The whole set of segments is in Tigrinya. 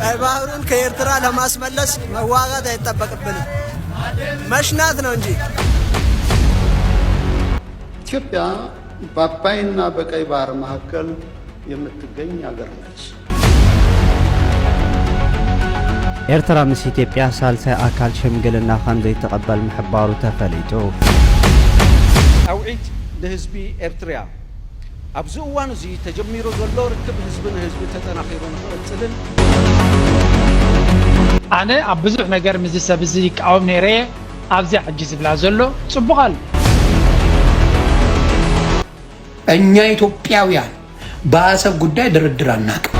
ቀይ ባህሩን ከኤርትራ ለማስመለስ መዋጋት አይጠበቅብንም መሽናት ነው እንጂ። ኢትዮጵያ በአባይና በቀይ ባህር መካከል የምትገኝ ሀገር ነች። ኤርትራ ምስ ኢትዮጵያ ሳልሳይ አካል ሽምግልና ከም ዘይተቀበል ምሕባሩ ተፈሊጡ አውዒት ለህዝቢ ኤርትራ ኣብዚ እዋን እዚ ተጀሚሩ ዘሎ ርክብ ህዝብን ህዝቢ ተጠናኺሩ ንኽቕፅልን ኣነ ኣብ ብዙሕ ነገር ምስ ሰብ እዚ ይቃወም ነይረ ኣብዚ ሕጂ ዝብላ ዘሎ ጽቡቕ ኣሎ። እኛ ኢትዮጵያውያን በአሰብ ጉዳይ ድርድር አናውቅም።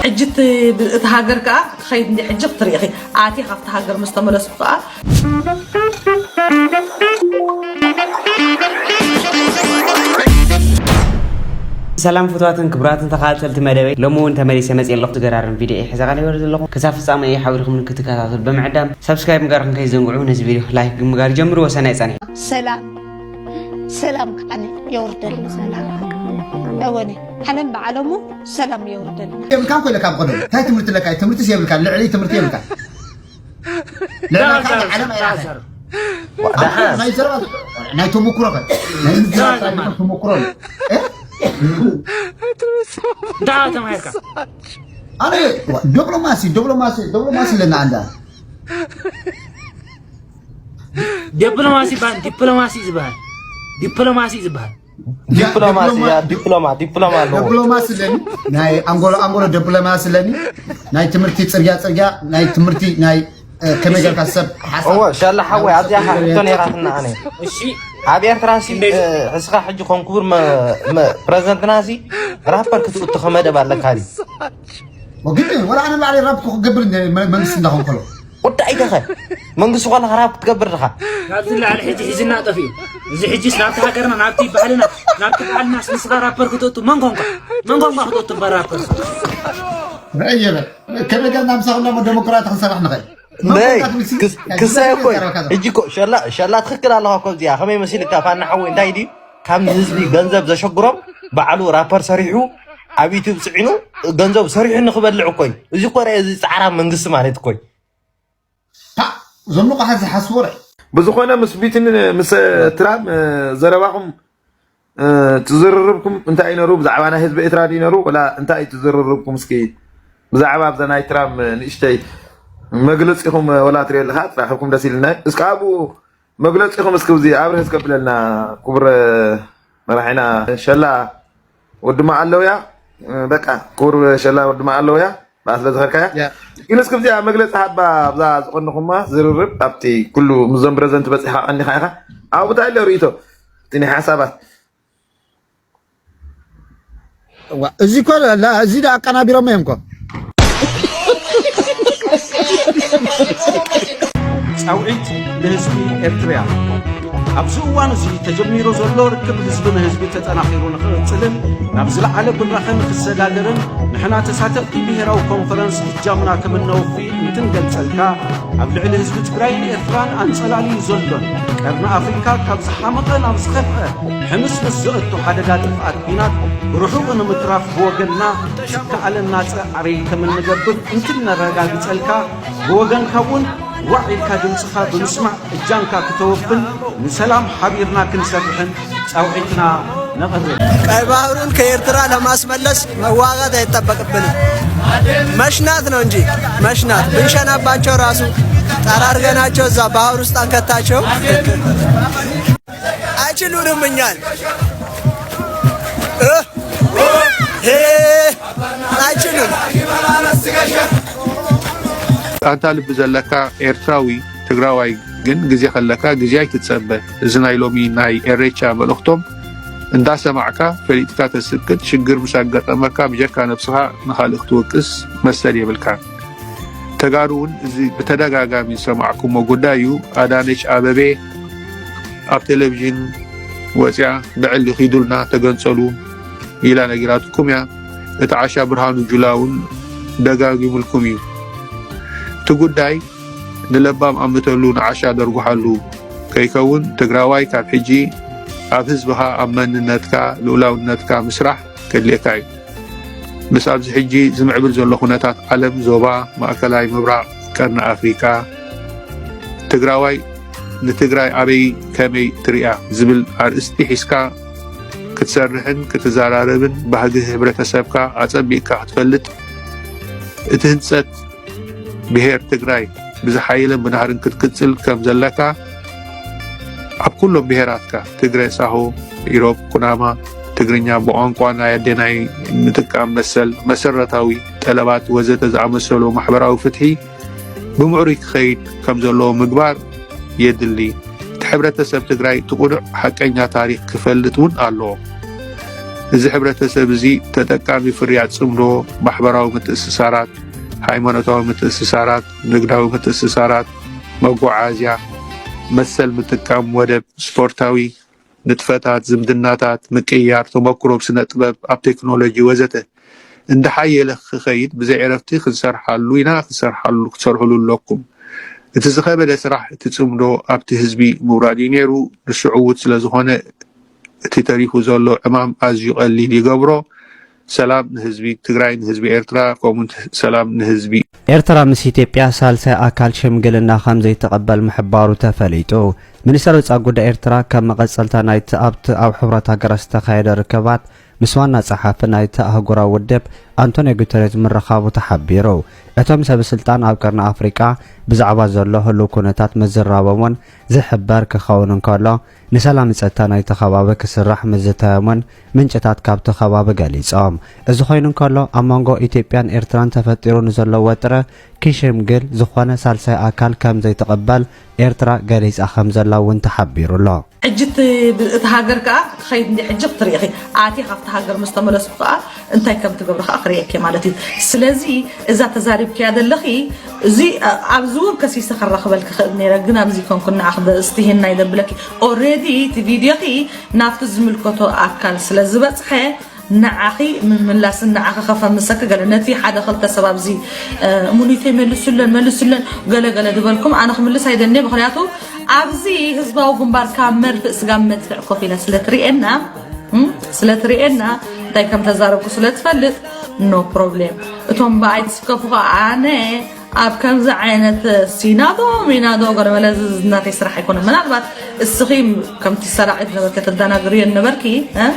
እጅት ሀገር ከአ ከይድ እንዲ ሕጂ ክትሪኢ ኣቲ ካብቲ ሃገር ምስ ተመለስኩ ከአ ሰላም ፍትዋትን ክብራትን ተኻተልቲ መደበይ ለሞውን ተመሊሰ መጽ የለኹ ትገራርን ቪዲዮ ሕዛጋ ነበር ዘለኹ ክሳብ ፍጻመ ሓቢርኩም ክትከታተሉ በመዕዳም ሰብስክራይብ ምግባርኩም ከይዘንግዑ ነዚ ቪዲዮ ላይክ ምግባር ጀምሩ። ወሰናይ ጸኒሕ سلام كأني يوردل سلام أوني حنن بعلمه سلام يوردل كم كل كم قدر هاي تمرت لك هاي تمرت سيب لك لعلي تمرت يبلك لا كان علم ياسر ناي زرع ناي تمكرك ناي تمكرك دعوة أمريكا أنا دبلوماسي لنا عندها دبلوماسي زبان ዲፕሎማሲ ዝባል ዲፕሎማሲ ለኒ ናይ አንጎላ ዲፕሎማሲ ለኒ ናይ ትምርቲ ጽርግያ ናይ ትምርቲ ናይ ከመገር ካሰብ حسن ሻላ ሓወይ ኣብዚያ ሓቶን የራትና ኣነ እሺ ኣብ ኤርትራሲ እስኻ ሕጂ ኮንኩር ፕሬዝዳንት ናሲ ራፐር ክትውጥ ከመደብ ኣለካዲ ወግድ ወላ ኣነ ባዕሊ ራፕ ክገብር መንግስት እንዳኾንኩሎ ወዳ አይደኸ መንግስት ወላ ራፕ ክትገብር ደኻ ካብዚ ላዕሊ ሕጂ ሒዝና ጠፊኡ እዚ ሕጂ ናብቲ ሃገርና ናብቲ ባህልና ናብቲ ባህልና ስንስጋ ራፐር ክትወጡ መን ኮንካ ክትወጡ በራፐር ረየበ ከመገርና ምሳኹና ዲሞክራሲ ክንሰርሕ ንኽእል ክሳይ ኮይ ሕጂ ኮ ሸላ ትኽክል ኣለኻ ኮ እዚኣ ከመይ መሲልካ ፋና ሓወይ እንታይ ዲ ካብ ህዝቢ ገንዘብ ዘሸግሮም በዓሉ ራፐር ሰሪሑ ኣብ ዩቲዩብ ጽዒኑ ገንዘብ ሰሪሑ ንኽበልዕ ኮይ እዚ ኮረ እዚ ጻዕራ መንግስቲ ማለት ኮይ زمنو قاعد حسوري بزخونه مسبيتن مس ترام زرباكم تزرربكم انت اين روب زعبانا حزب اتراد ينرو ولا انت اي تزرربكم مسكي زعباب زناي ترام نشتي مغلصكم ولا تري لخات راحكم دسيلنا اسكابو مغلصكم اسكوزي ابرهس قبلنا كبر مرحنا ان شاء الله ودما علويا بقى كبر ان شاء الله ودما علويا باس لزخركا ينس كبزي مغلص حبا بزا زقنخما زررب ابتي كله مزم بريزنت بصحا اني خايخا او بتاع لوريتو تني حسابات ازي كل لا ازي دا قنابيرو ميمكو ጻውዒት ለህዝቢ ኤርትራ ኣብዚ እዋን እዚ ተጀሚሩ ዘሎ ርክብ ህዝብን ህዝቢ ተጠናኺሩ ንኽቕፅልን ናብ ዝለዓለ ብራኸ ንኽሰጋገርን ንሕና ተሳተፍቲ ብሄራዊ ኮንፈረንስ እጃምና ከምነውፊ እንትንገልጸልካ ኣብ ልዕሊ ህዝቢ ትግራይን ኤርትራን ኣንጸላልዩ ዘሎን ቀርኒ ኣፍሪካ ካብ ዝሓመቐ ናብ ዝኸፍአ ሕምስ ምስ ዘእቱ ሓደጋ ጥፍኣት ኩናት ብርሑቕ ንምትራፍ ብወገንና ዝከኣለና ፃዕሪ ከም እንገብር እንትነረጋግጸልካ ብወገንካ እውን وعيك دمصخ بمسمع الجانكا كتوفن نسلام حبيرنا كنسرحن صوعتنا نقدر ቀይ ባህሩን ከኤርትራ ለማስመለስ መዋጋት አይጠበቅብንም መሽናት ነው እንጂ መሽናት ብንሸናባቸው ራሱ ጠራርገናቸው እዛ ባህር ውስጥ አንከታቸው አይችሉንም እኛን አይችሉም አንተ ልብ ዘለካ ኤርትራዊ ትግራዋይ ግን ግዜ ከለካ ግዜ አይትጸበ እዝናይ ሎሚ ናይ ኤሬቻ መልእክቶም እንዳሰማዕካ ፈሊጥካ ተስክት ሽግር ምሳገጠመካ ብጀካ ነፍስኻ ንኻልእ ክትወቅስ መሰል የብልካ ተጋሩን እዚ በተደጋጋሚ ሰማዕኩሞ ጉዳዩ አዳነች አበቤ ኣብ ቴሌቪዥን ወጽያ ብዕሊ ኺዱልና ተገንጸሉ ኢላ ነግራትኩም ያ እታዓሻ ብርሃኑ ጁላውን ደጋጊሙልኩም እዩ تقولي نلبام أمتلو نعشا درجحلو كيكون تجراواي كاب حجي أبهز بها أمن النتكا لولا النتكا مسرح كليكاي ምስ ኣብዚ ሕጂ ዝምዕብል ዘሎ ኩነታት ዓለም ዞባ ማእከላይ ምብራቅ ቀርኒ ኣፍሪካ ትግራዋይ ንትግራይ ኣበይ ከመይ ትሪኣ ዝብል ኣርእስቲ ሒዝካ ክትሰርሕን ክትዘራረብን ባህጊ ሕብረተሰብካ ኣጸቢቕካ ክትፈልጥ እቲ ህንፀት ብሄር ትግራይ ብዝሓይልን ብናህርን ክትቅፅል ከም ዘለካ ኣብ ኩሎም ብሄራትካ ትግራይ ሳሆ ኢሮብ ኩናማ ትግርኛ ብቋንቋ ናይ ኣዴናይ ምጥቃም መሰል መሰረታዊ ጠለባት ወዘተ ዝኣመሰሉ ማሕበራዊ ፍትሒ ብምዕሩይ ክኸይድ ከም ዘለዎ ምግባር የድሊ እቲ ሕብረተሰብ ትግራይ ትቁኑዕ ሓቀኛ ታሪክ ክፈልጥ እውን ኣለዎ እዚ ሕብረተሰብ እዚ ተጠቃሚ ፍርያት ጽምዶ ማሕበራዊ ምትእስሳራት ሃይማኖታዊ ምትእስሳራት ንግዳዊ ምትእስሳራት መጓዓዝያ መሰል ምጥቃም ወደብ ስፖርታዊ ንጥፈታት ዝምድናታት ምቅያር ተመክሮ ብስነ ጥበብ ኣብ ቴክኖሎጂ ወዘተ እንዳሓየለ ክኸይድ ብዘይ ዕረፍቲ ክንሰርሓሉ ኢና ክሰርሕሉ ኣለኩም እቲ ዝኸበደ ስራሕ እቲ ጽምዶ ኣብቲ ህዝቢ ምውራድ እዩ ነይሩ ንሽዑውት ስለ ዝኾነ እቲ ተሪፉ ዘሎ ዕማም ኣዝዩ ቀሊል ይገብሮ ሰላም ንህዝቢ ትግራይ ንህዝቢ ኤርትራ ከምኡውን ሰላም ንህዝቢ ኤርትራ ምስ ኢትዮጵያ ሳልሳይ ኣካል ሽምግልና ከም ዘይተቐበል ምሕባሩ ተፈሊጡ ሚኒስትር ወጻኢ ጉዳይ ኤርትራ ከም መቐጸልታ ናይቲ ኣብ ሕብረት ሃገራት ዝተኻየደ ርክባት ምስ ዋና ጸሓፊ ናይቲ ኣህጉራዊ ውድብ አንቶኒዮ ጉተሬዝ ምርኻቡ ተሓቢሩ እቶም ሰበስልጣን ኣብ ቀርኒ ኣፍሪቃ ብዛዕባ ዘሎ ህሉው ኩነታት መዘራበሞን ዝሕበር ክኸውን እንከሎ ንሰላም ጸጥታ ናይቲ ከባቢ ክስራሕ ምዝተየሞን ምንጭታት ካብቲ ከባቢ ገሊጾም እዚ ኮይኑ እንከሎ ኣብ መንጎ ኢትዮጵያን ኤርትራን ተፈጢሩ ንዘሎ ወጥረ ክሽምግል ዝኾነ ሳልሳይ ኣካል ከም ዘይተቐበል ኤርትራ ገሊጻ ከም ዘላ እውን ተሓቢሩሎ حجت هاجر كا خيد دي حجة طريقي عاتي خفت هاجر مستمر سبقة أنت كم تجبر خاخرية كمالتي سلازي إذا تزارب كهذا اللخي زي عبزور كسيس خرخ بالك خدني رجنا بزي كنا أخذ استهنا يدبلك already تفيديقي نافذ ملكته أكل سلازي بس خي نعاقي من لا سن نعاقي خفا مسك قال نتي حدا خلت سبب زي مونيتي ملسلن قال دبلكم أنا خملس هيدا النبي خلياته أبزي هزباو جنبار كامر في إسقام مدفع كوفينا سلترينا داي كم تزارب كسلت فلت no problem توم بعد كفوا أنا أب كم زعينة سينادو مينادو قرر ملازم ناتي سرح يكون مناسبات السخيم كم تسرع إذا كنت الدناقرية النبركي ها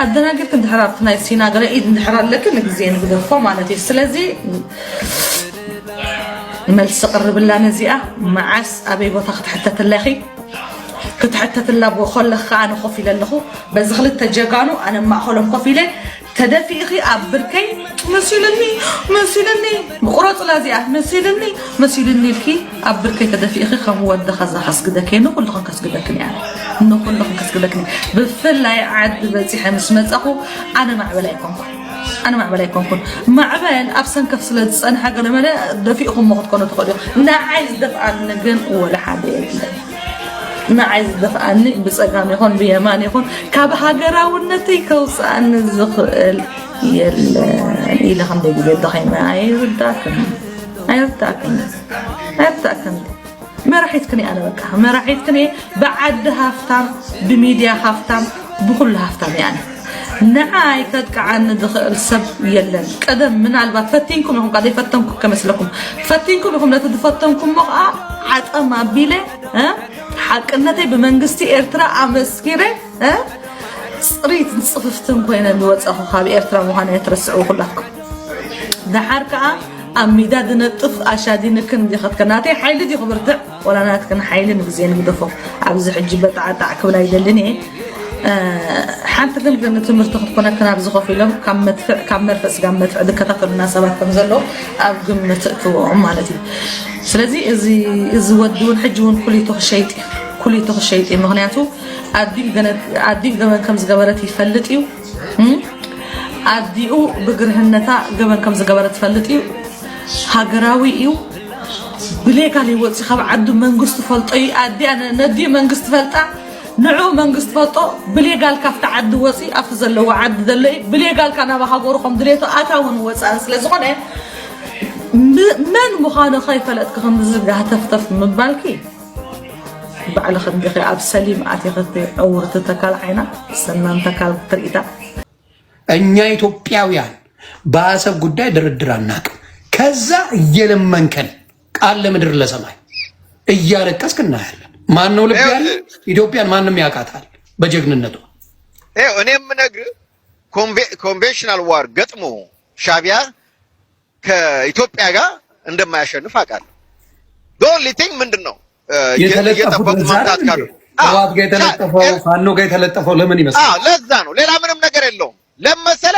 الدناقر كنت حرارة ناي سيناقرة إيد نحرار لكن زين بدو فما ناتي سلازي ملس قرب الله نزيئة معس أبي بطاقة حتى تلاخي كنت حتى تلاب وخل خان خوفي للخو بس خلت تجاكانو أنا ما خلهم خوفي له تدفي أخي أبركي مسيلني بقرات لازيئة مسيلني الكي أبركي تدفي أخي خمو الدخز حس كده كينو كل خن كس كده كني يعني إنه كل خن كس كده كني بفل لا يعد بتسيح مسمت أخو أنا مع بلايكم مع بال أبسن كفصلت أنا حاجة لما دفيقهم مخد كانوا تقولوا نا عايز دفع النجن ولا حدا يجي نا عايز دفع عني بس أقام يكون بيمان يكون كاب حاجة والنتي كوس عن الزخل إلى خم دقيقة بيدخين ما عيرتاكن ما راح يتكني أنا بكها ما راح يتكني بعد هافتم بميديا هافتم بكل هافتم يعني نعاي كدك عن دخل السب يلن قدم من البات فتينكم لكم قاعد يفتنكم كمثلكم فتينكم لكم لا تفتنكم مقع حتى ما بيله ها حقنتي بمنجستي إرترا عمسكيره ها صريت نصفتم كوين الوقت أخو خابي إرترا مهنا يترسعوا كلكم ده حركة أميداد نطف أشادين كن دي خد كناتي حيل دي خبرتع ولا نات كن حيل نبزين بدفق عبز حجبة عتاك ولا يدلني حتى لما تمر تاخذ كنا بزخوف لهم كم مرفس كم مدفع دكتور المناسبات كم زلوا أبقم نتأتوا عمالتي سلازي إذا ودون حجون كلي تخشيتي مغنياتو عديك جمن كم زجبرت يفلتيو عديو بجرهنتا جمن كم زجبرت يفلتيو هجراويو بليك على وقت خاب عدو منجست فلطي عدي أنا ندي منجست فلطة نعو منجست فلطة بلي قال كفت عد وصي أفضل لو عد ذلي بلي قال كان بحقوركم دريتو أتاون وسأنس لزغنة من مخانة خايفة لا تكون زبدة هتفتف من بالكي بعد خدمة خي عبد السليم أعتقد أورت تكال عينا سنن تكال طريقة እኛ ኢትዮጵያውያን በአሰብ ጉዳይ ድርድር አናቅም። ከዛ እየለመንከን ቃል ለምድር ለሰማይ እያለቀስክ እናያለን። ማን ነው ልብ ያለ? ኢትዮጵያን ማንም ያውቃታል በጀግንነቷ። እኔም ነግር ኮንቬንሽናል ዋር ገጥሞ ሻቢያ ከኢትዮጵያ ጋር እንደማያሸንፍ አውቃለሁ። ዶንሊ ቲንግ ምንድነው የተለጠፉት ማጣት ካሉ አዋት ጋር የተለጠፈው ፋኖ ጋር የተለጠፈው ለምን ይመስላል? ለዛ ነው፣ ሌላ ምንም ነገር የለውም። ለመሰለ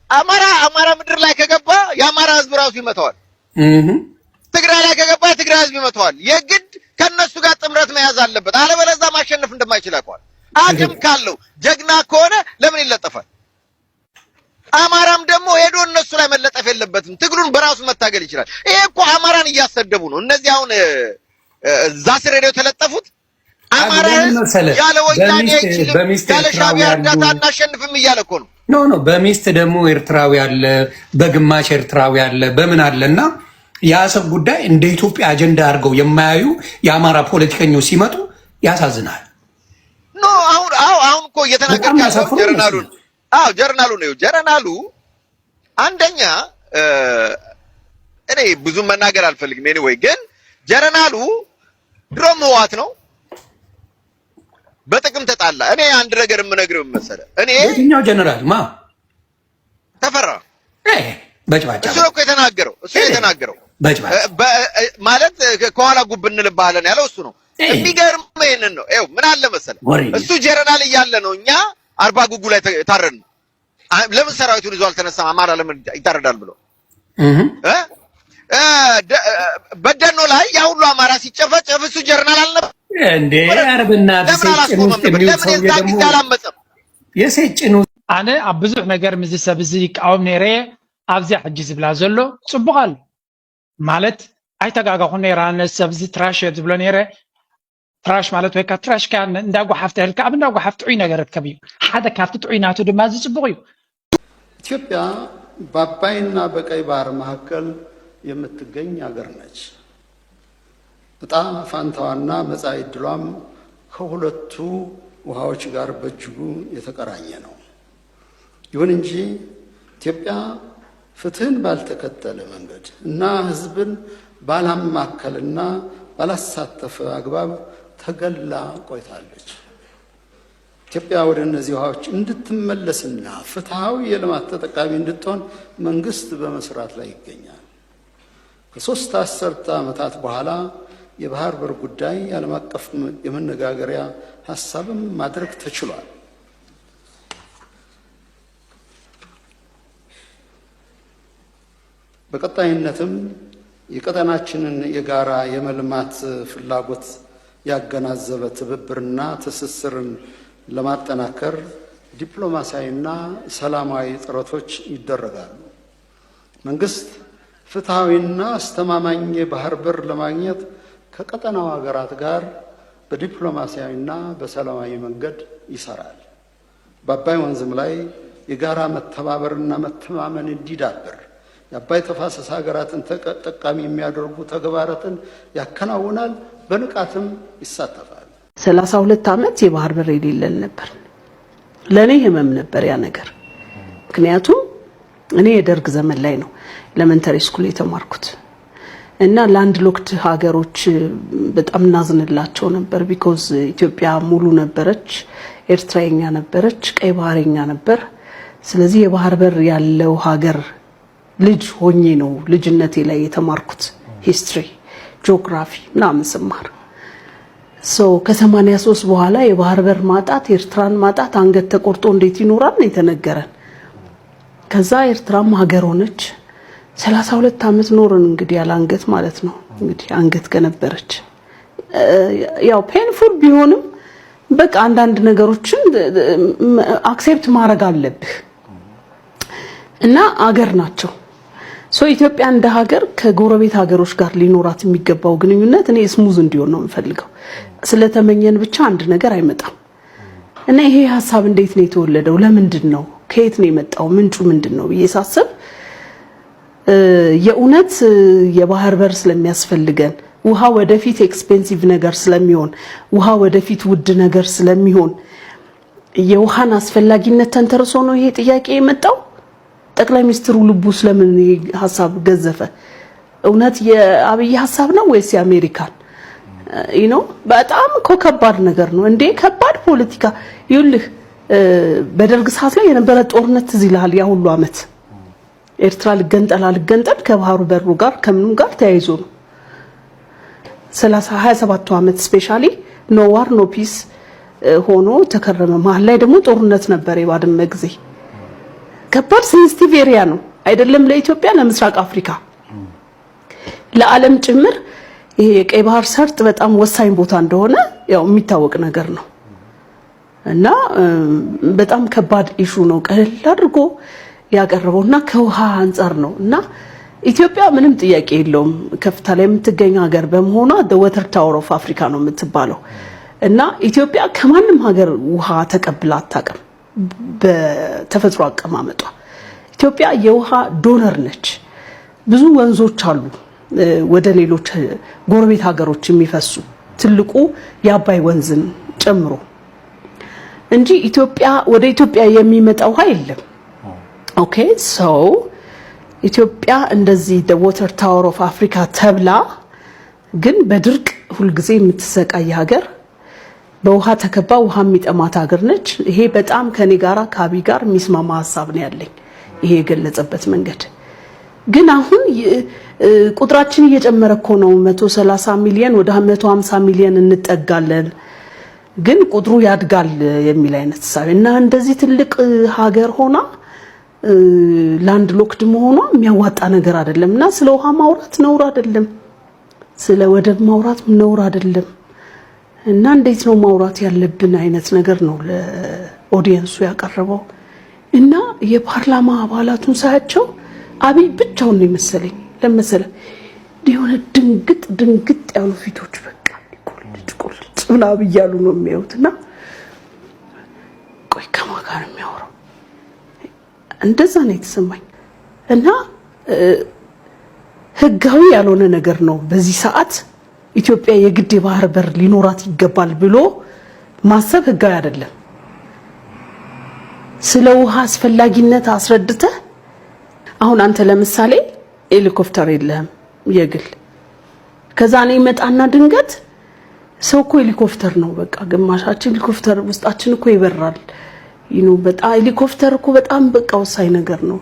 አማራ ምድር ላይ ከገባ የአማራ ህዝብ ራሱ ይመታዋል። ትግራይ ላይ ከገባ የትግራይ ህዝብ ይመታዋል። የግድ ከነሱ ጋር ጥምረት መያዝ አለበት፣ አለበለዚያ ማሸነፍ እንደማይችል አውቀዋል። አቅም ካለው ጀግና ከሆነ ለምን ይለጠፋል? አማራም ደግሞ ሄዶ እነሱ ላይ መለጠፍ የለበትም። ትግሉን በራሱ መታገል ይችላል። ይሄ እኮ አማራን እያሰደቡ ነው እነዚህ አሁን እዛ ስር ሄደው የተለጠፉት። አማራ ያለ ወያኔ ያለ ሻቢያ እርዳታ አናሸንፍም እያለ እኮ ነው። ኖ በሚስት ደግሞ ኤርትራዊ አለ፣ በግማሽ ኤርትራዊ አለ፣ በምን አለና የአሰብ ጉዳይ እንደ ኢትዮጵያ አጀንዳ አድርገው የማያዩ የአማራ ፖለቲከኞች ሲመጡ ያሳዝናል። ኖ አሁን እኮ እየተናገርክ ያለው ጀርናሉ ነው። ጀርናሉ አንደኛ እኔ ብዙ መናገር አልፈልግም። ኤኒዌይ ግን ጀርናሉ ድሮም ህዋት ነው፣ በጥቅም ተጣላ። እኔ አንድ ነገር የምነግርህ መሰለህ፣ እኔ የትኛው ጀነራል ተፈራ በጭባጫ እሱ ነው የተናገረው ማለት ከኋላ ጉብ እንልብሃለን ያለው እሱ ነው። የሚገርም ይሄንን ነው። ይኸው ምን አለ መሰለህ፣ እሱ ጀነራል እያለ ነው እኛ አርባ ጉጉ ላይ ታረን። ለምን ሰራዊቱን ይዞ አልተነሳም? አማራ ለምን ይታረዳል ብሎ በደኖ ላይ ያ ሁሉ አማራ ሲጨፈጨፍ እሱ ጀነራል አልነበረ እንዴ? አርብና የሰጭኑ አነ ኣብ ብዙሕ ነገር ምዝ ሰብ እዚ ይቃወም ነይረ። ኣብዚ ሕጂ ዝብላ ዘሎ ጽቡቕ ኣሎ ማለት ኣይተጋጋኹ ነይራ። ሰብ እዚ ትራሽ ዝብሎ ነይረ። ትራሽ ማለት ወይ ካ ትራሽ ካ እንዳጓሓፍተ ህልካ ኣብ እንዳጓሓፍተ ጥዑይ ነገርርከብ እዩ። ሓደ ካብቲ ጥዑይናቱ ድማ እዚ ጽቡቕ እዩ። ኢትዮጵያ በአባይና በቀይ ባህር መካከል የምትገኝ ሀገር ነች። ዕጣ ፋንታዋና መጻኢ ዕድሏም ከሁለቱ ውሃዎች ጋር በእጅጉ የተቆራኘ ነው። ይሁን እንጂ ኢትዮጵያ ፍትህን ባልተከተለ መንገድ እና ህዝብን ባላማከልና ባላሳተፈ አግባብ ተገላ ቆይታለች። ኢትዮጵያ ወደ እነዚህ ውሃዎች እንድትመለስና ፍትሃዊ የልማት ተጠቃሚ እንድትሆን መንግስት በመስራት ላይ ይገኛል። ከ3 አስርተ ዓመታት በኋላ የባህር በር ጉዳይ ዓለም አቀፍ የመነጋገሪያ ሀሳብም ማድረግ ተችሏል። በቀጣይነትም የቀጠናችንን የጋራ የመልማት ፍላጎት ያገናዘበ ትብብርና ትስስርን ለማጠናከር ዲፕሎማሲያዊና ሰላማዊ ጥረቶች ይደረጋሉ። መንግስት ፍትሃዊና አስተማማኝ የባህር በር ለማግኘት ከቀጠናው ሀገራት ጋር በዲፕሎማሲያዊና በሰላማዊ መንገድ ይሰራል። በአባይ ወንዝም ላይ የጋራ መተባበርና መተማመን እንዲዳብር የአባይ ተፋሰስ ሀገራትን ተጠቃሚ የሚያደርጉ ተግባራትን ያከናውናል፣ በንቃትም ይሳተፋል። 32 ዓመት የባህር በር የሌለን ነበር። ለኔ ህመም ነበር ያ ነገር። ምክንያቱም እኔ የደርግ ዘመን ላይ ነው ኤሌመንተሪ ስኩል የተማርኩት እና ላንድ ሎክድ ሀገሮች በጣም እናዝንላቸው ነበር። ቢኮዝ ኢትዮጵያ ሙሉ ነበረች፣ ኤርትራኛ ነበረች፣ ቀይ ባህርኛ ነበር። ስለዚህ የባህር በር ያለው ሀገር ልጅ ሆኜ ነው ልጅነቴ ላይ የተማርኩት ሂስትሪ፣ ጂኦግራፊ ምናምን ስማር። ከ83 በኋላ የባህር በር ማጣት፣ ኤርትራን ማጣት አንገት ተቆርጦ እንዴት ይኖራል ነው የተነገረን። ከዛ ኤርትራም ሀገር ሆነች። 32 ዓመት ኖርን እንግዲህ ያለ አንገት ማለት ነው። እንግዲህ አንገት ከነበረች ያው ፔንፉል ቢሆንም በቃ አንዳንድ ነገሮችን አክሴፕት ማድረግ አለብህ እና አገር ናቸው። ኢትዮጵያ እንደ ሀገር ከጎረቤት ሀገሮች ጋር ሊኖራት የሚገባው ግንኙነት እኔ ስሙዝ እንዲሆን ነው የምፈልገው። ስለተመኘን ብቻ አንድ ነገር አይመጣም እና ይሄ ሐሳብ እንዴት ነው የተወለደው? ለምንድን ነው? ከየት ነው የመጣው? ምንጩ ምንድነው ብዬ ሳስብ የኡነት የባህር በር ስለሚያስፈልገን፣ ውሃ ወደፊት ኤክስፔንሲቭ ነገር ስለሚሆን፣ ውሃ ወደፊት ውድ ነገር ስለሚሆን የውሃን አስፈላጊነት ተንተርሶ ነው ይሄ ጥያቄ የመጣው። ጠቅላይ ሚኒስትሩ ልቡስ ለምን ሐሳብ ገዘፈ? እውነት የአብይ ሐሳብ ነው ወይስ የአሜሪካን? በጣም ከባድ ነገር ነው እንዴ! ከባድ ፖለቲካ ይልህ በደርግ ሰዓት ላይ የነበረ ጦርነት እዚህ ይላል ያ ሁሉ አመት ኤርትራ ልገንጠል ከባህሩ በሩ ጋር ከምንም ጋር ተያይዞ ነው 27 አመት ስፔሻሊ ኖ ዋር ኖ ፒስ ሆኖ ተከረመ። መሀል ላይ ደግሞ ጦርነት ነበር የባድመ ጊዜ። ከባድ ሴንሲቲቭ ኤሪያ ነው አይደለም ለኢትዮጵያ፣ ለምስራቅ አፍሪካ፣ ለዓለም ጭምር። ይሄ የቀይ ባህር ሰርጥ በጣም ወሳኝ ቦታ እንደሆነ ያው የሚታወቅ ነገር ነው እና በጣም ከባድ ኢሹ ነው ቀለል አድርጎ ያቀርበውና ከውሃ አንፃር ነው እና ኢትዮጵያ ምንም ጥያቄ የለውም ከፍታ ላይ የምትገኝ ሀገር በመሆኗ the water tower of Africa ነው የምትባለው እና ኢትዮጵያ ከማንም ሀገር ውሃ ተቀብላ አታውቅም። በተፈጥሮ አቀማመጧ ኢትዮጵያ የውሃ ዶነር ነች። ብዙ ወንዞች አሉ ወደ ሌሎች ጎረቤት ሀገሮች የሚፈሱ ትልቁ የአባይ ወንዝን ጨምሮ እንጂ ኢትዮጵያ ወደ ኢትዮጵያ የሚመጣ ውሃ የለም። ኦኬ ሶ ኢትዮጵያ እንደዚህ the water tower of Africa ተብላ ግን በድርቅ ሁሉ ጊዜ የምትሰቃይ ሀገር፣ በውሃ ተከባ ውሃ የሚጠማት ሀገር ነች። ይሄ በጣም ከኔ ጋራ ካቢ ጋር የሚስማማ ሐሳብ ነው ያለኝ ይሄ የገለጸበት መንገድ። ግን አሁን ቁጥራችን እየጨመረ እኮ ነው 130 ሚሊዮን ወደ 150 ሚሊዮን እንጠጋለን፣ ግን ቁጥሩ ያድጋል የሚል አይነት ሐሳብ እና እንደዚህ ትልቅ ሀገር ሆና ላንድ ሎክድ መሆኗ የሚያዋጣ ነገር አይደለምና ስለ ውሃ ማውራት ነውር አይደለም፣ ስለ ወደብ ማውራት ነውር አይደለም። እና እንዴት ነው ማውራት ያለብን አይነት ነገር ነው ለኦዲየንሱ ያቀርበው እና የፓርላማ አባላቱን ሳያቸው አብይ ብቻውን ነው መሰለኝ ለምሳሌ ዲሆነ ድንግጥ ያሉ ፊቶች በቃ ቁልጭ ምናምን እያሉ ነው የሚያዩትና ቆይ ከማን ጋር የሚያወራው እንደዛ ነው የተሰማኝ። እና ህጋዊ ያልሆነ ነገር ነው በዚህ ሰዓት ኢትዮጵያ የግድ የባህር በር ሊኖራት ይገባል ብሎ ማሰብ ህጋዊ አይደለም። ስለ ውሃ አስፈላጊነት አስረድተ አሁን አንተ ለምሳሌ ሄሊኮፕተር የለህም የግል ከዛ ነው ይመጣና ድንገት ሰው እኮ ሄሊኮፕተር ነው በቃ ግማሻችን ሄሊኮፕተር ውስጣችን እኮ ይበራል በጣም ሄሊኮፕተር እኮ በጣም በቃ ወሳኝ ነገር ነው።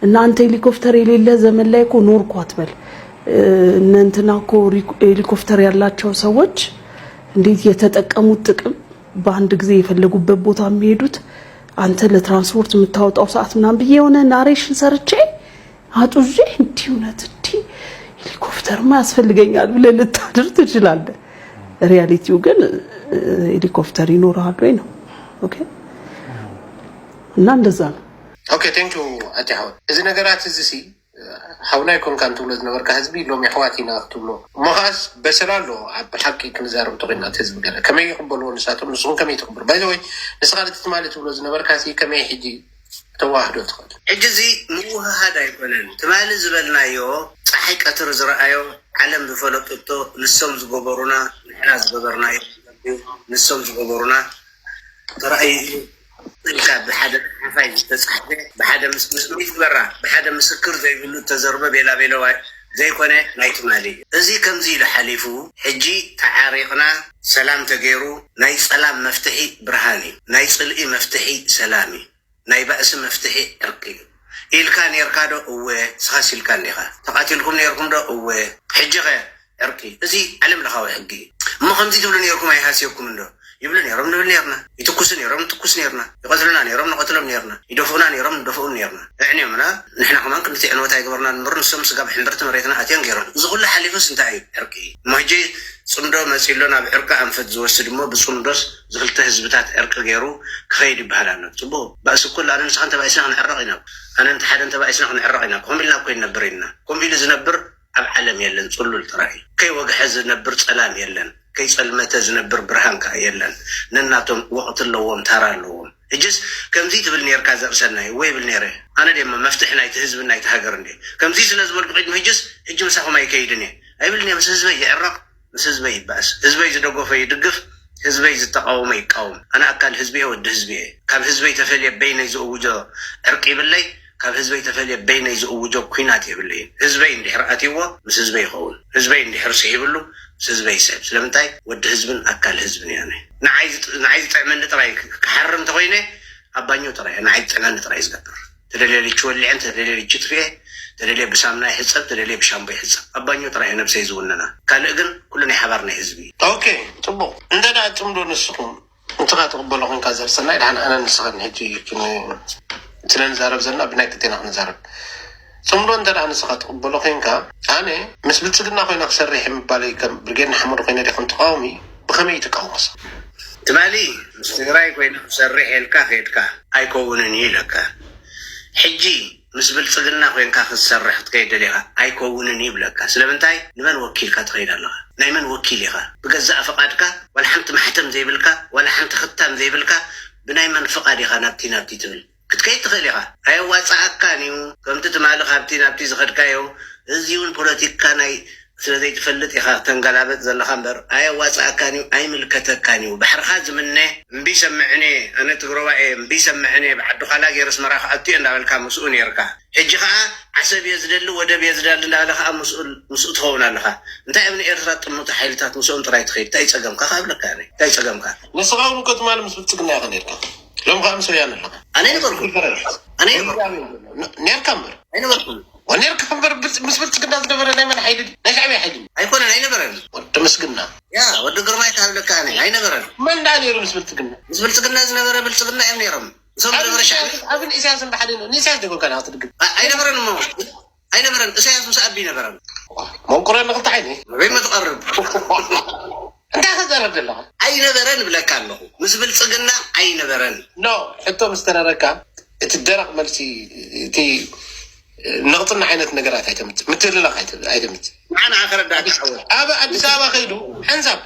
እና አንተ ሄሊኮፕተር የሌለ ዘመን ላይ እኮ ኖርኩ አትበል። እንትና እኮ ሄሊኮፕተር ያላቸው ሰዎች እንዴት የተጠቀሙት ጥቅም በአንድ ጊዜ የፈለጉበት ቦታ የሚሄዱት አንተ ለትራንስፖርት የምታወጣው ሰዓት ምናምን ብዬ የሆነ ናሬሽን ሰርቼ አጡዤ እንዲውነት ሄሊኮፕተርማ ያስፈልገኛል ብለህ ልታድር ትችላለህ። ሪያሊቲው ግን ሄሊኮፕተር ይኖራል ወይ ነው። ኦኬ እና እንደዛ ነው። ኦኬ ቴንክ ዩ አቲሃው እዚ ነገራት እዚ ሲ حاونا يكون كان تولد نبرك حزبي لو محواتينا تولو مخاس بسلالو بحق كنزارم تغينا تزب قال كما يقبلوا نساتهم نسون كما يتقبل باي ذا واي نسغالت تمالي تولد نبرك هاسي كما يحجي تواحد وتقول حجزي نوها هذا يقولن تمالي زبلنا يو صحيح كتر زرعيو علم بفلقتو نسوم زغبرونا نحنا زغبرنا نسوم زغبرونا رأي بحدا فايز تسحبه بحدا مسميت برا بحدا مسكر زي بيقولوا تزربه بلا بلا زي كونه نايت مالي ازي كم زي لحليفو حجي تعاريقنا سلام تغيرو ناي سلام مفتحي برهاني ناي صلئي مفتحي سلامي ناي بأس مفتحي ارقي إل كان يركادو اوه سخاسي الكان لها تقاتلكم يركم دو اوه حجي غير ارقي ازي علم لخاوي حقي مو خمزي تقولون يركم اي هاسيوكم دو يبلن يرم نبلنيرنا يتكسن يرم تكسنيرنا يقتلنا يرم نقتلنيرنا يدفعنا يرم ندفعونيرنا يعني منا نحن كمان كنا تعنوا تاي قبرنا نمر نسمس قبل حنبرت مريتنا أتين غيرهم زغل حليفس انتاي اركي ما يجي صندو مسيلونا بعركة أنفت زوجت دمو بصندوس زغلت حزبتات ارك غيرو خير بهلانا تبو بس كل أنا نسخن تبع إسنا نعرقنا أنا انت حدا تبع إسنا نعرقنا قوم بالله كوين نبرينا قوم بالله زنبر أب علم يلن صلوا التراي كي وقع حز نبر سلام يلن كي سلمة زنبر برهان كايلن نناتهم وقت اللوم ترى اللوم اجس كم زيت بالنير كذا رسلناي وي بالنير انا ديما مفتحنا يتهزب لنا يتهاجرني كم زيت لازم القعد مجس اجي مسحوا ما يكيدني اي بالني بس حزبي يعرق بس حزبي بس حزبي يدقوا في يدقف حزبي يتقاوم يقاوم انا اكل حزبي ود حزبي كم حزبي تفلي بين يزوجو عرقي باللي ካብ ህዝበይ ተፈልየ በይነይ ዝእውጆ ኩናት የብለይን ህዝበይ እንድሕር ኣትይዎ ምስ ህዝበይ ይኸውን ህዝበይ እንድሕር ስሒብሉ ምስ ህዝበይ ይስሕብ ስለምንታይ ወዲ ህዝብን ኣካል ህዝብን እያ ንዓይ ዝጥዕመኒ ጥራይ ክሓርም እንተኮይነ ኣባኞ ጥራይ ንዓይ ዝጥዕመኒ ጥራይ ዝገብር ተደልየ ልችወልዕን ተደልየ ልችጥፍየ ተደልየ ብሳምና ይሕፀብ ተደልየ ብሻምቦ ይሕፀብ ኣባኞ ጥራይ ነብሰይ ዝውነና ካልእ ግን ኩሉ ናይ ሓባር ናይ ህዝቢ ኦኬ ፅቡቅ እንደና ፅምዶ ንስኹም እንትኻ ትቕበሎ ኮንካ ዘርሰናይ ድሓን ኣነ ንስኻን ሕጂ ስለንዛረብ ዘለና ብናይ ክልቴና ክንዛረብ ፅምዶ እንደና ንስኻ ትቕበሎ ኮንካ ኣነ ምስ ብልፅግና ኮይና ክሰርሕ የምባለይ ከም ብርጌድና ሓመዱ ኮይነ ዲኹም ተቃወሚ ብኸመይ ትቃወመስ ትማሊ ምስ ትግራይ ኮይና ክሰርሕ የልካ ከድካ ኣይከውንን ይብለካ ሕጂ ምስ ብልፅግና ኮይንካ ክትሰርሕ ክትከይድ ደሊኻ ኣይከውንን ይብለካ ስለምንታይ ንመን ወኪልካ ትኸይድ ኣለኻ ናይ መን ወኪል ኢኻ ብገዛእ ፍቓድካ ዋላ ሓንቲ ማሕተም ዘይብልካ ዋላ ሓንቲ ክታም ዘይብልካ ብናይ መን ፍቓድ ኢኻ ናብቲ ትብል ክትከይድ ትኽእል ኢኻ ኣየዋፃእካን እዩ ከምቲ ትማሊ ካብቲ ናብቲ ዝኸድካዮ እዚ እውን ፖለቲካ ናይ ስለዘይትፈልጥ ኢኻ ተንገላበጥ ዘለኻ እምበር ኣየዋፃእካን እዩ ኣይምልከተካን እዩ ባሕርኻ ዝምነ እምቢ ሰምዕኒ ኣነ ትግረዋኤ እምቢ ሰምዕኒ ብዓዱ ካላ ገይረ ስመራ ከኣትዮ እንዳበልካ ምስኡ ነርካ ሕጂ ከዓ ዓሰብ እየ ዝደሊ ወደብ እየ ዝደሊ እንዳበለ ከዓ ምስኡ ትኸውን ኣለኻ እንታይ ኣብኒ ኤርትራ ጥሙቲ ሓይልታት ምስኦም ጥራይ ትኸይድ እንታይ ፀገምካ ካብለካ እንታይ ፀገምካ ንስኻ እውን እኮ ትማሊ ምስ ብልፅግና ኢኻ ነርካ ሎም ከዓ ምስ ወያነ ኣለኻ ኣነ ነበርኩ ነርካ እምበር ኣይነበርኩን ونيرك خبر بس بتقدر تدبر دائما حيدي ليش عم يحيدي هيكون انا نبرن ود مسكنا يا ود قرماي تاع لك انا اي نبرن من داني بس بتقدر بس بتقدر نبر بتقدر ام نيرم سوم نبر شعب ابن اساس بحدين نساس تقول كان هاتدق اي نبرن مو اي نبرن اساس مس ابي نبرن مو قرن نقطع عيني ما تقرب انت خزرت الله اي نبرن بلاك الله مس بلصقنا اي نبرن نو حتى مسترركا تدرق ملسي تي نغطنا عينت نقرات عيتمت مثل لا عيتمت معنا اخر داعي حول ابا اديس ابا خيدو حنسب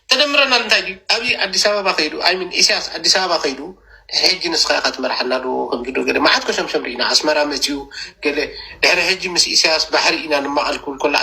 تدمرنا انتاجي ابي اديس ابا خيدو اي من اساس اديس ابا خيدو هجي نسخات مرحنا له كم جدو قال ما عاد كشم شمرينا اسمرا متيو قال دحر هجي مس اساس بحرينا ما كل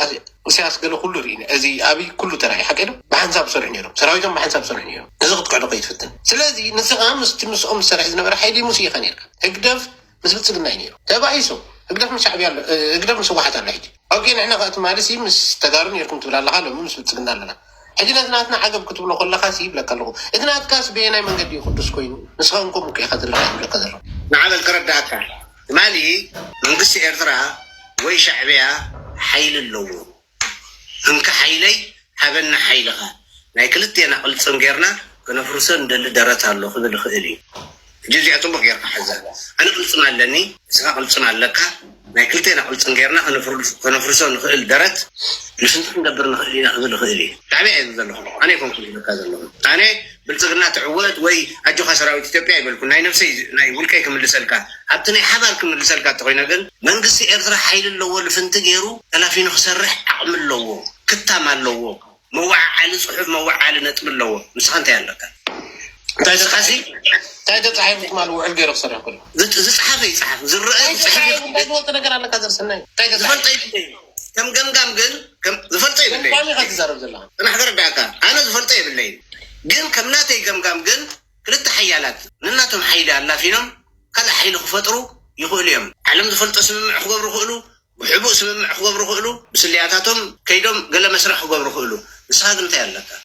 اساس قالوا كله رينا ازي ابي كله تراي حقيقه بحنسب سرعنيرو سراويتهم بحنسب سرعنيرو زغط قعدوا قيتفتن سلازي نسخه مس ام سرح زنبر حيدي موسيقى نيرك هكدف مس بتصقنا ينيرو تبعيسو اقدر من شعبي يلا اقدر من سواحات على حجي اوكي نحن قات مارسي مس تقارن يركم تبلا الله حاله مس بتصقنا لنا حجي ناتنا عقب كتب له كل خاسيب لك له اذا كاس بينا من قد يخدس كوين نسخنكم كي خاطر الله قدر نعم الكرد داتا مالي من قص ارترا وي شعبيها حيل اللو انك حيلي حبنا حيلها ناي كلتينا قلت سنغيرنا كنا فرسن دل درت الله خذ الخيلي جزء أطبق غير حزة أنا قلت أنا لني سأ قلت أنا لك ما كلتنا قلت غيرنا أنا فرسون خيل درت لشنت ندبرنا خيلنا خذ خيلي تعبي هذا الله أنا يكون كل هذا الله أنا بلتقنا تعود وي أجو خسراوي تتبعي بالكون ناي نفسي ناي ولكي كمل سلكا حتى ناي حذر كمل سلكا تقولنا قل من قصي إرثر حيل اللو لفنت غيره ألا في نخسرح أعمل اللو كتام اللو موع على صحف موع على نتم اللو مسخنت يالك تايد خاسي تايد صحيح مال وعل غير صريح كله زت صحفي صحف زرقاي صحفي قلت نقر على كذا سنه تايد زفلطي كم قمقم قل كم زفلطي بالليل كم خد زرب زلا انا حضر داكا انا زفلطي بالليل قل كم ناتي قمقم قل كلت حيالات نناتهم حيدا الله فينهم كلا حيل خفطروا يقول لهم علم زفلط اسم حقوق رخلو وحبوا اسم حقوق رخلو بسلياتاتهم كيدهم قال مسرح حقوق رخلو بس هذا انت يالك